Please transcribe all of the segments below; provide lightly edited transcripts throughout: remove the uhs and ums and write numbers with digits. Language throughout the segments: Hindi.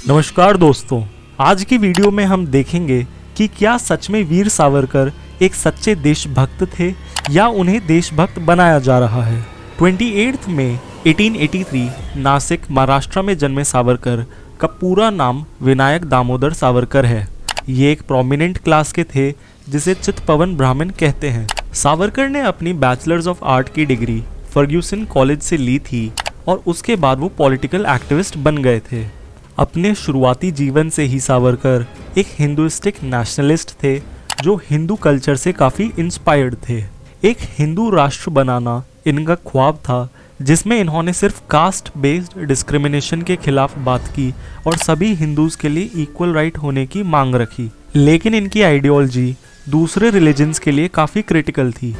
नमस्कार दोस्तों, आज की वीडियो में हम देखेंगे कि क्या सच में वीर सावरकर एक सच्चे देशभक्त थे या उन्हें देशभक्त बनाया जा रहा है। 28 मई 1883 नासिक महाराष्ट्र में जन्मे सावरकर का पूरा नाम विनायक दामोदर सावरकर है। ये एक प्रोमिनेंट क्लास के थे जिसे चित्पवन ब्राह्मण कहते हैं। सावरकर ने अपनी बैचलर्स ऑफ आर्ट की डिग्री फर्ग्यूसन कॉलेज से ली थी और उसके बाद वो पॉलिटिकल एक्टिविस्ट बन गए थे। अपने शुरुआती जीवन से ही सावरकर एक हिंदुइस्टिक नेशनलिस्ट थे जो हिंदू कल्चर से काफ़ी इंस्पायर्ड थे। एक हिंदू राष्ट्र बनाना इनका ख्वाब था जिसमें इन्होंने सिर्फ कास्ट बेस्ड डिस्क्रिमिनेशन के खिलाफ बात की और सभी हिंदूज के लिए इक्वल राइट होने की मांग रखी। लेकिन इनकी आइडियोलॉजी दूसरे रिलीजन्स के लिए काफ़ी क्रिटिकल थी।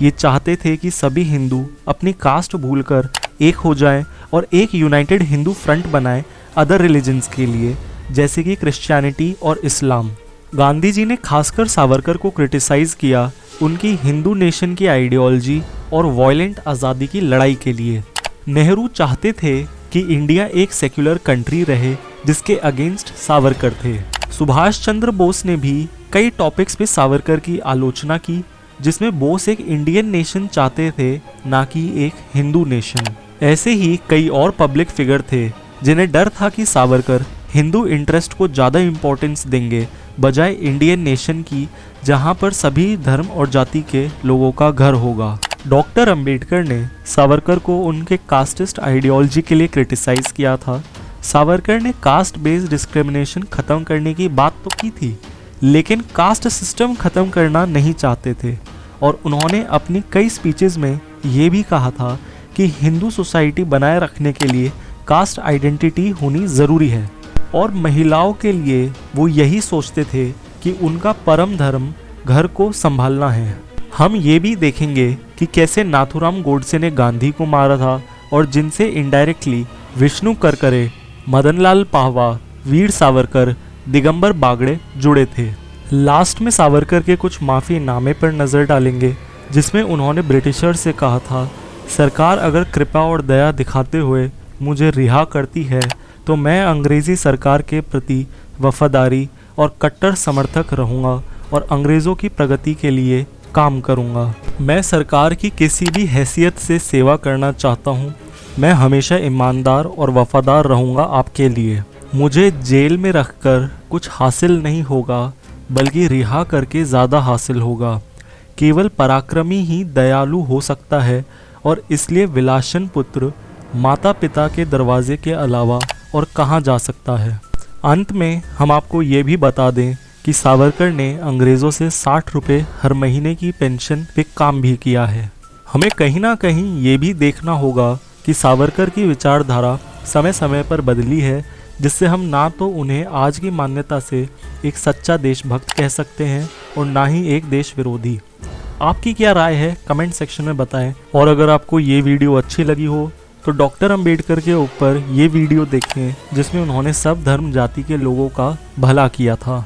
ये चाहते थे कि सभी हिंदू अपनी कास्ट भूलकर एक हो जाएं और एक यूनाइटेड हिंदू फ्रंट बनाएं अदर रिलीजन्स के लिए, जैसे कि क्रिश्चियनिटी और इस्लाम। गांधी जी ने खासकर सावरकर को क्रिटिसाइज किया उनकी हिंदू नेशन की आइडियोलॉजी और वॉयलेंट आज़ादी की लड़ाई के लिए। नेहरू चाहते थे कि इंडिया एक सेक्युलर कंट्री रहे जिसके अगेंस्ट सावरकर थे। सुभाष चंद्र बोस ने भी कई टॉपिक्स पे सावरकर की आलोचना की, जिसमें बोस एक इंडियन नेशन चाहते थे ना कि एक हिंदू नेशन। ऐसे ही कई और पब्लिक फिगर थे जिन्हें डर था कि सावरकर हिंदू इंटरेस्ट को ज़्यादा इम्पोर्टेंस देंगे बजाय इंडियन नेशन की, जहां पर सभी धर्म और जाति के लोगों का घर होगा। डॉक्टर अंबेडकर ने सावरकर को उनके कास्टिस्ट आइडियोलॉजी के लिए क्रिटिसाइज किया था। सावरकर ने कास्ट बेस्ड डिस्क्रिमिनेशन ख़त्म करने की बात तो की थी, लेकिन कास्ट सिस्टम ख़त्म करना नहीं चाहते थे और उन्होंने अपनी कई स्पीचेस में ये भी कहा था कि हिंदू सोसाइटी बनाए रखने के लिए कास्ट आइडेंटिटी होनी ज़रूरी है और महिलाओं के लिए वो यही सोचते थे कि उनका परम धर्म घर को संभालना है। हम ये भी देखेंगे कि कैसे नाथूराम गोडसे ने गांधी को मारा था और जिनसे इनडायरेक्टली विष्णु करकरे, मदनलाल पाहवा, वीर सावरकर, दिगंबर बागड़े जुड़े थे। लास्ट में सावरकर के कुछ माफ़ी नामे पर नज़र डालेंगे जिसमें उन्होंने ब्रिटिशर से कहा था, सरकार अगर कृपा और दया दिखाते हुए मुझे रिहा करती है तो मैं अंग्रेज़ी सरकार के प्रति वफादारी और कट्टर समर्थक रहूँगा और अंग्रेज़ों की प्रगति के लिए काम करूँगा। मैं सरकार की किसी भी हैसियत से सेवा करना चाहता हूँ। मैं हमेशा ईमानदार और वफादार रहूँगा आपके लिए। मुझे जेल में रखकर कुछ हासिल नहीं होगा बल्कि रिहा करके ज़्यादा हासिल होगा। केवल पराक्रमी ही दयालु हो सकता है और इसलिए विलासन पुत्र माता पिता के दरवाजे के अलावा और कहाँ जा सकता है। अंत में हम आपको ये भी बता दें कि सावरकर ने अंग्रेज़ों से 60 रुपये हर महीने की पेंशन पे काम भी किया है। हमें कहीं ना कहीं ये भी देखना होगा कि सावरकर की विचारधारा समय समय पर बदली है, जिससे हम ना तो उन्हें आज की मान्यता से एक सच्चा देशभक्त कह सकते हैं और ना ही एक देश विरोधी। आपकी क्या राय है कमेंट सेक्शन में बताएं। और अगर आपको ये वीडियो अच्छी लगी हो तो डॉक्टर अंबेडकर के ऊपर ये वीडियो देखें जिसमें उन्होंने सब धर्म जाति के लोगों का भला किया था।